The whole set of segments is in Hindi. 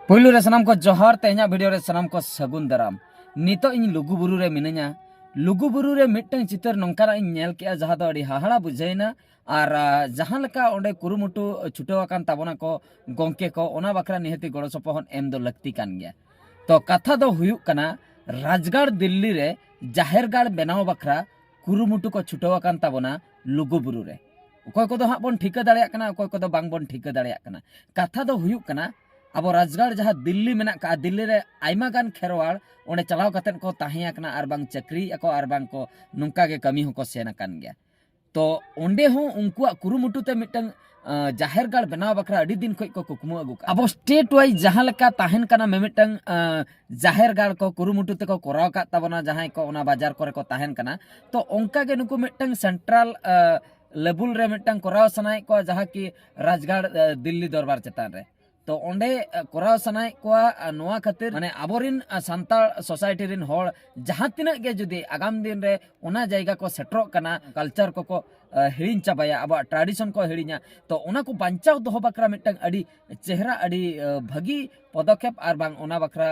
पुलु रे सनाम को जोहार तेहना वीडियो रे सनाम को सगुन दाराम नितो इन लुगु बुरु रे मिनैया लुगु बुरु रे मिटन चितर नोंकाना इन नेल के जहाँ दो अड़ी हाहाड़ा बुझाइना और जहाँ लेका ओंडे कुरुमुटु छुटवाकान ताबोना को गोंके को ओना बखरा निहति गड़ो सपोहन एम दो लक्ति कान गया। तो कथा दो हुयुक कना राजगढ़ दिल्ली रे जाहेरगाड़ बेनाव बखरा कुरुमुटु को छुटवाकान ताबोना लुगु बुरु रे अकोय को दो हां बोन ठिका दाड़ेया कना अकोय को दो बांग बोन ठिका दाड़ेया कना। कथा दो हुयुक कना अब राजगढ़ जहाँ दिल्ली में दिल्ली रे आयमा गान खेरवाड़ ओंडे चलाव कतेन को ताहिया कना आर बांग चक्री को आर बांग को नुंका के कमी होको सेन कान गया। तो ओंडे हो उनकुआ कुरुमुटु ते मिटन जाहेरगाड़ बनाव बखरा अड़ी दिन खय को कुकमु अगु अब स्टेट वाइज जहाँ लेका ताहेन कना मेमिटन जाहेरगाड़ को कुरुमुटु ते को कोराव का तबना जहाँ को ओना बाजार करे को ताहेन कना तो ओंका के नुकु मिटन सेंट्रल लेवल रे मिटन कोराव सनाय को जहाँ की राजगढ़ दिल्ली दरबार चेतान रे तो ओंडे कोराव सनाय को नोआ खातिर माने आबोरिन सांताल सोसाइटी रिन होड़ जहाँ तिना के जुदी आगाम दिन रे ओना जायगा को सेट्रो कना कल्चर को हिड़िन चाबाया अब ट्रेडिशन को हिड़िना तो ओना को बांचाव दोहो बकरा मिटन अड़ी चेहरा अड़ी भागी पदक्षेप आर बांग ओना बकरा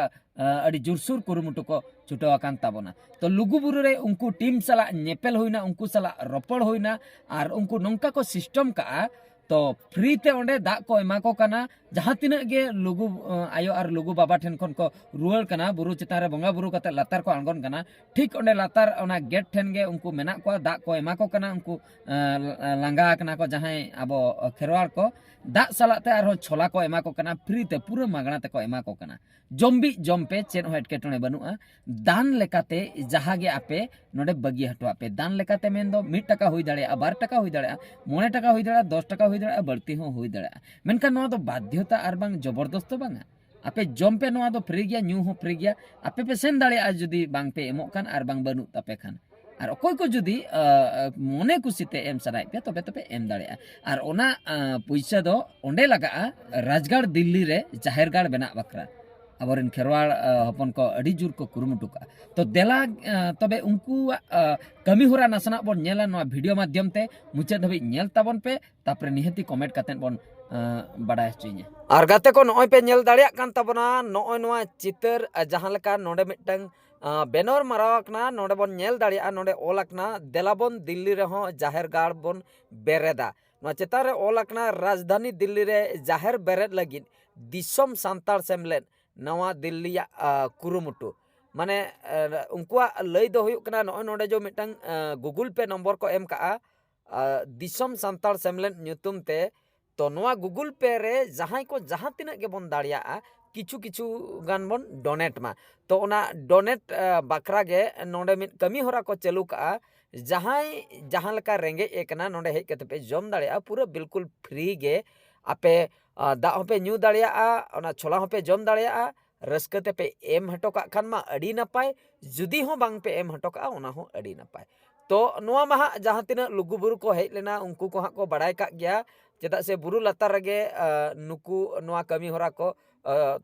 अड़ी जुरसुर कुरुमुटु को छुटवाकान ताबोना। तो लुगुबुरु रे उनको टीम सला नेपेल होइना उनको सला रपड़ होइना आर उनको नोंका को सिस्टम का तो फ्री ते ओंडे दा को एमा को कना जहाँ तिना गे लुगु आयो और लुगु बाबा ठेन खन को रुआल कना बुरु चितान रे बंगा बुरु कते लातार को आंगन कना ठीक ओंडे लातार ओना गेट ठेन गे उनको मेना को दा को एमा को कना उनको लांगा कना को जहाँ अब खेरवाड़ को दा सलाते आरो छोला को एमा को कना फ्री ते पूरा मागणा ते को एमा को कना जम्बी जम्पे चेन हो एटकेटोने बनुआ दान लेकाते जहाँ गे आपे नोडे बगी हटो आपे दान लेकाते मेन दो 1 टाका हुई दाड़े 12 टाका हुई दाड़े 9 टाका हुई दाड़े 10 टाका हुई दाड़े बढ़ती हो हुई दाड़े मेनखान नोआ दो बाध्यता आर बांग जबरदस्त बांगा आपे जम पे नोआ दो फ्री गया न्यू हो फ्री गया आपे पे सेन दाड़े आज जुदी बांग पे एमो कान आर बांग बनु तापे खान और अकोय को जुदी मने खुशीते एम सनाय पे तबे तबे एम दाड़े और ओना पैसा दो ओंडे लगा राजगढ़ दिल्ली रे जाहेरगाड़ बना बकरा अबोरिन खेरवाड़ हपन को अड़ी जुर को कुरुमुटु का तो देला तबे उनको कमी होरा नासना बोन नेला नोआ वीडियो माध्यम ते मुचे धबी नेल ताबन पे तापरे निहति कमेंट कातेन बोन बडाय हचिने आर गाते को नोय पे नेल दाड़िया कान ताबना नोय नोआ चितर जहां लेका नोडे मिटंग बेनर मारावकना नोडे बोन नेल दाड़िया नोडे ओलकना देलाबोन दिल्ली रे हो जाहेरगाड़ बोन बेरेदा नोआ चितार रे ओलकना राजधानी दिल्ली रे जाहेर बेरेद लगिन दिसम सांताल सेमलेन नवा दिल्ली कुरुमुटु माने उनकुआ लय दो हुयुक कना नोय नोडे जो मिटंग गूगल पे नंबर को एम का दिसम सांताल सेमलेन न्युतुम ते तो नोआ गूगल पे रे जहां को जहां तिना के बोन दाड़िया किछु किछु गान बोन डोनेट मा तो ओना डोनेट बकरा गे नोडे मिट कमी होरा को चालू का जहां लेका रेंगे एकना नोडे हेज कते पे जम दाड़िया पूरा बिल्कुल फ्री गे आपे दा होपे न्यू दाड़िया ओना छोला होपे जम दाड़िया रस्कते पे एम हटो का खान मा अड़ी नपाय जुदी हो बांग पे एम हटो का ओना हो अड़ी नपाय। तो नोआ मा जहां तिना लुगु बुरु को हेज लेना उनको को को बड़ाय का गया चेदा से बुरु लतार रगे नुकु नोआ कमी होरा को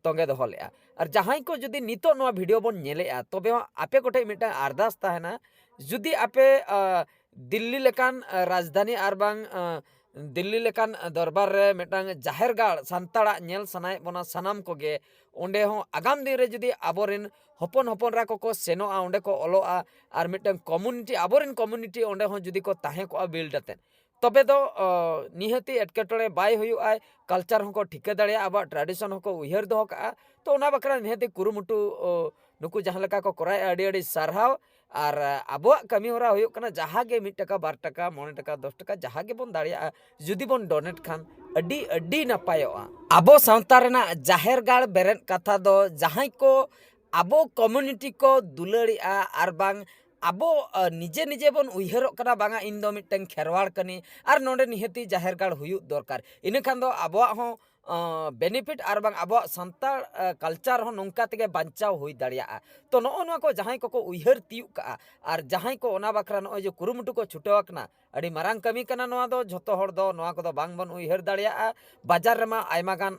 तोंगे दोहो लेआ और जहां को जुदी नितो नोआ वीडियो बोन नेलेआ तबे आपे कोठे मिटा अरदास ताहेना जुदी आपे दिल्ली लेकान राजधानी आर बांग दिल्ली लेकान दरबार रे मिटांग जाहेरगाड़ सांताड़ा नेल सनाय बोना सनाम कोगे ओंडे हो आगाम दिन रे जुदी आबोरिन हपन हपन रा को सेनोआ ओंडे को ओलोआ आर मिटांग कम्युनिटी आबोरिन कम्युनिटी ओंडे हो जुदी को ताहे को बिल्ड अते तबे दो निहति एटकेटोड़े बाय हुयुआ कल्चर हो को ठिका दाड़िया अब ट्रेडिशन हो को उयहर दो का तो ओना बकरा निहति कुरुमुटु नुकु जहां लेका को कराय अड़ी अड़ी सारहाव और अब कमी होरा हुयुक कना जहां गे 1 टाका 12 टाका 9 टाका 10 टाका जहां गे बोन दाड़िया जुदी बोन डोनेट खान अड़ी अड़ी नपायोआ आबो सावता रेना जाहेरगाड़ बेरेन कथा दो जहां को आबो कम्युनिटी को दुलड़िया आर बांग आबो निजे निजे बोन उयहरोग कना बांगा इन दो मिटन खेरवाड़ कनी आर नोडे निहति जाहेरगाड़ हुयुग दरकार इने खान दो आबो हो बेनिफिट आर बांग आबो संताल कल्चर हो नोंका तेगे बांचाव हुई दाड़िया तो नो नोआ को जहां को उयहर तियुग का आर जहां को ओना बखरा नो जो कुरुमुटु को छुटवाकना अड़ी मारांग कमी कना नोआ दो झोतो हर दो नोआ को दो बांग बन उयहर दाड़िया बाजार रेमा आयमा गान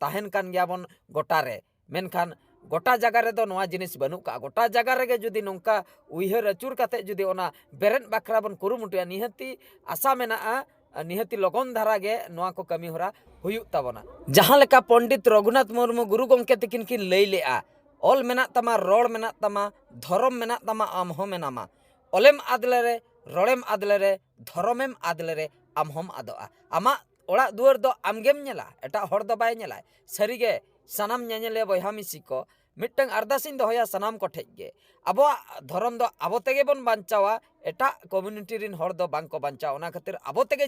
ताहेन कान गया बोन गोटा रे मेनखान गोटा जगह रे दो नोआ जिनिस बनू का गोटा जगह रे जुदी नोंका उयहर अचुर काते जुदी ओना बेरेन बखरा बन कुरुमुटुया निहति आशा मेना निहति लगन धारा गे नोआ को कमी होरा हुयुग ताबोना जहां लेका पंडित रघुनाथ मुर्मू गुरु गंके तकिन की लई लेआ ऑल मेना तमा रोड मेना तमा धर्म मेना तमा आम हो मेनामा ओलेम आदलेरे रोड़ेम आदलेरे धर्मेम आदलेरे आम हम आदोआ आमा ओड़ा दुआर दो आमगेम नेला एटा हर दो बाय नेला सरीगे सनाम नेनेले बयहा मिसी को मिट्टंग अरदासिन दोहया सनाम को ठेगे अब धर्म दो अब तेगे बन बांचावा एटा कम्युनिटी रिन हर दो बांको बांचावा ओना खातिर अब तेगे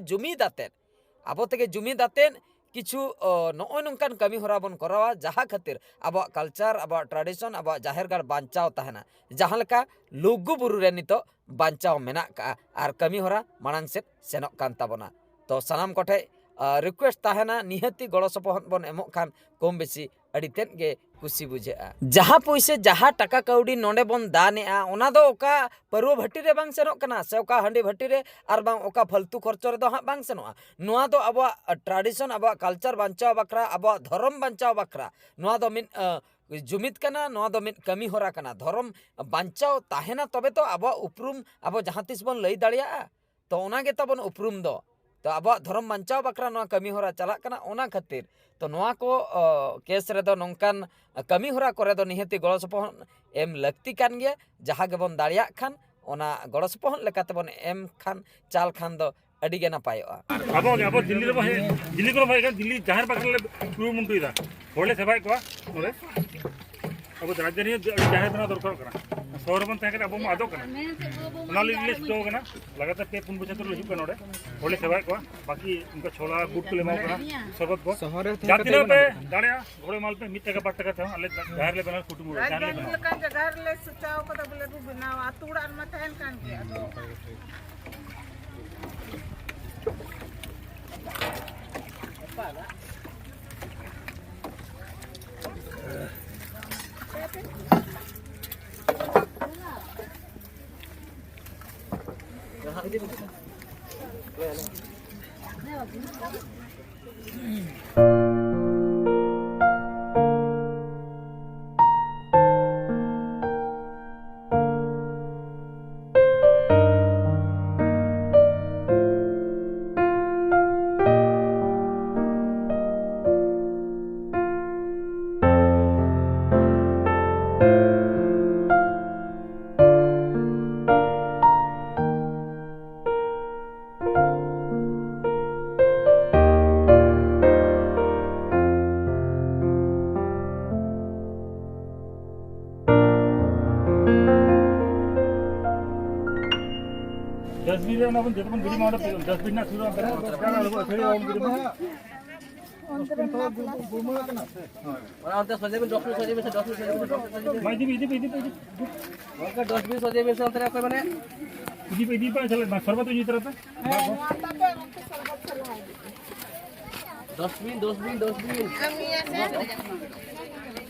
जुमिदातेन किछु नोय नंकान कमी होरा बन करावा जहा खातिर अब कल्चर अब ट्रेडिशन अब जाहेरगार बांचाव तहना जहां लेका लुगु बुरु रे नितो बांचाव मेना का आर कमी होरा मांग से सेनोक कान ताबोना तो सनाम कोठे रिक्वेस्ट तहना निहति गड़ो सपोहन बन एमो खान कम बेसी अड़ीतेन गे खुशी बुझे जहाँ पैसे जहाँ टाका कौड़ी नोंडे बन दानेआ ओना दो ओका परुआ भट्टी रे बांग सेनोक कना से ओका हंडी भट्टी रे आर बांग ओका फालतू खर्चो रे दो हां बांग सेनोआ नोआ दो अब ट्रेडिशन अब कल्चर बांचाव बकरा अब धर्म बांचाव बकरा नोआ दो मिन जुमित कना नोआ दो मिन कमी होरा कना धर्म बांचाव ताहेना तबे तो अब उपरुम अब जहाँ तिस बन लई दाड़िया तो ओना गे तबन उपरुम दो तो अब धर्म बांचाव बकरा नोआ कमी होरा चला कना ओना खातिर तो नोआ को केस रे दो नोंकान कमी होरा करे दो निहति गड़ो सपोहन एम लगती कान गया जहाँ गेबन दाड़िया खान ओना गड़ो सपोहन लेकाते बन एम खान चाल खान दो अड़ी गे नापायोआ अब दिल्ली रे भाई दिल्ली को भाई दिल्ली जहार पाकले टू मुंटुइदा होले सेबाय को नोरे अब राजधानी जहार बना दरकार करा शहर बन तक अब आदो कना नाली लिस्ट दो कना लगातार पे पुन बचत रही कना नोरे होले सेबाय को बाकी उनका छोला गुड को लेमा कना सबत बो जातिना पे दाड़िया घोड़े माल पे 1 टका 5 टका था अले जहार ले बना कुटुम जहार ले बना kan जहार ले सुचाव को बोले बु बनावा तुड़ान में तहन कान के अदो डस्टबिन रे अपन जेतपन गिरी मारो डस्टबिन ना सुरो अंतर क्या लगो फेरी ओम गिरी और अंतर सजे में डॉक्टर सजे में डॉक्टर माई दी और का डस्टबिन सजे में अंतर कोई माने इदी पे चले सरबत जी तरफ डस्टबिन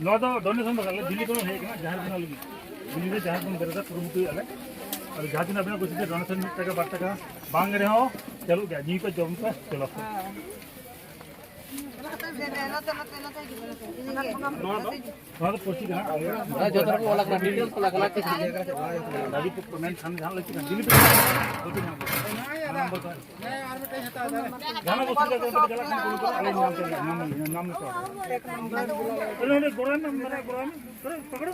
नो तो डोनेशन तो दिल्ली को है ना जहार बना लगी दिल्ली रे जहार बन करता पुरुमुतु अले और जहां दिन अपना कुछ डोनेशन 1 टका 5 टका बांग रहे हो चलो गया जी पे जम पे चलो तो पोची कना जो तरह को वाला डिटेल्स को लगा के दादी को पेमेंट खान जहां लगी दिल्ली पे नंबर तो गाना को सीधा करके चला नाम तो उन्होंने गोरा नंबर है गोरा पकड़ो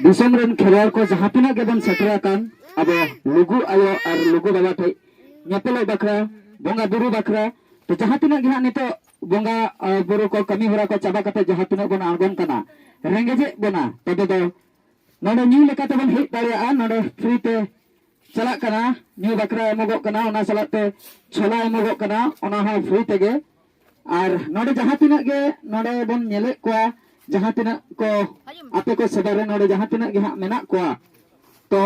दिसम रेन खेलाड़ को जहाँ तिना गेबन सेटरा कान अब लुगु आयो और लुगु बाबा ठे नेपेलो बखरा बोंगा बुरु बखरा तो जहाँ तिना गे नितो बोंगा बुरु को कमी हरा को चाबा कते जहां तिना बन आंगन कना रेंगेजे बना तबे दो नोडे न्यू लेका तबन हे दारिया नोडे फ्री ते चला कना न्यू बकरा एमोगो कना ओना सलाते छोला एमोगो कना ओना हो फ्री तेगे और नोडे जहां तिना गे नोडे बन नेले को जहां तिना को आपे को सदारे नोडे जहां तिना गे हा मेना को तो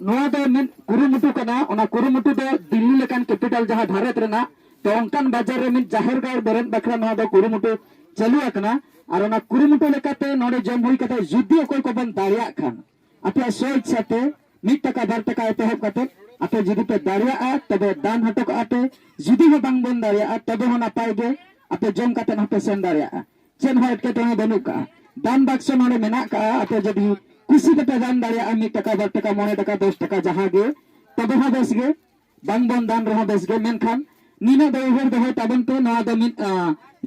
नोआ दो मेन कुरुमुटु कना ओना कुरुमुटु दो दिल्ली लेकान कैपिटल जहां भारत रेना तो उनकान बाजार रे मिन जाहिर गार बेरन बकरा नोआ दो कुरुमुटु चालू आकना और ओना कुरुमुटु लेकाते नोडे जम हुई कते जुद्दी ओकोय को बन दारिया खान आपे सोच साथे 1 टका 2 टका एतहब कते आपे जुदी पे दारिया तबे दान हटो आते जुदी हो बांग बन दारिया तबे हो नापाय गे आपे जम कते नापे सेन दारिया चेन हो एटके तो बनु का दान बक्स नोडे मेना का आपे जदी कुसी कते दान दारिया 1 टका 2 टका 9 टका 10 टका जहां गे तबे हो बेस गे बांग बन दान रहो बेस गे मेनखान नीना दो उहर दो ताबन तो नोआ दो मिन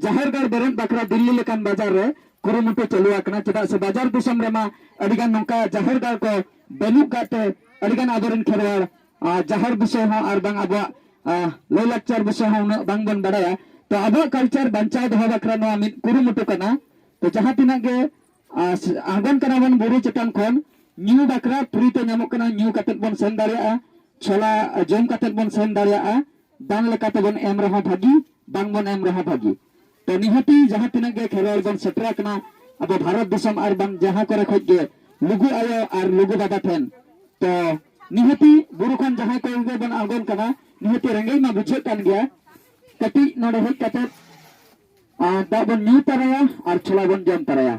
जाहिर गार बेरन बकरा दिल्ली लेकान बाजार रे कुरुमुटु चालू आकना चेदा से बाजार दिसम रेमा अडिगान नोका जाहिर गार को बनु काते अडिगान आबरन खेरवाड़ जाहिर विषय हो और बांग अबवा लय लाचार विषय हो उना बांग बन बडाया तो अबवा कल्चर बंचाव दो बकरा नोआ मिन कुरुमुटु कना तो जहां तिना गे आंगन कना बन बुरु चेतान खन न्यू बकरा फ्री ते नामो कना न्यू काते बन सेन दारिया छोला जम काते बन सेन दारिया दान लेकाते बन एम रहा भागी बांग बन एम रहा भागी तो निहती जहां तिना गे खेरवाड़ बन सेटरा कना अब भारत दिसम और बन जहां करे खज गे लुगु आयो और लुगु बाबा ठेन तो निहती बुरु खन जहां को गे बन आंगन कना निहती रेंगे मा बुझे कान गया कटी नोडे हेज कते दा बन न्यू तरया और छोला बन जम तरया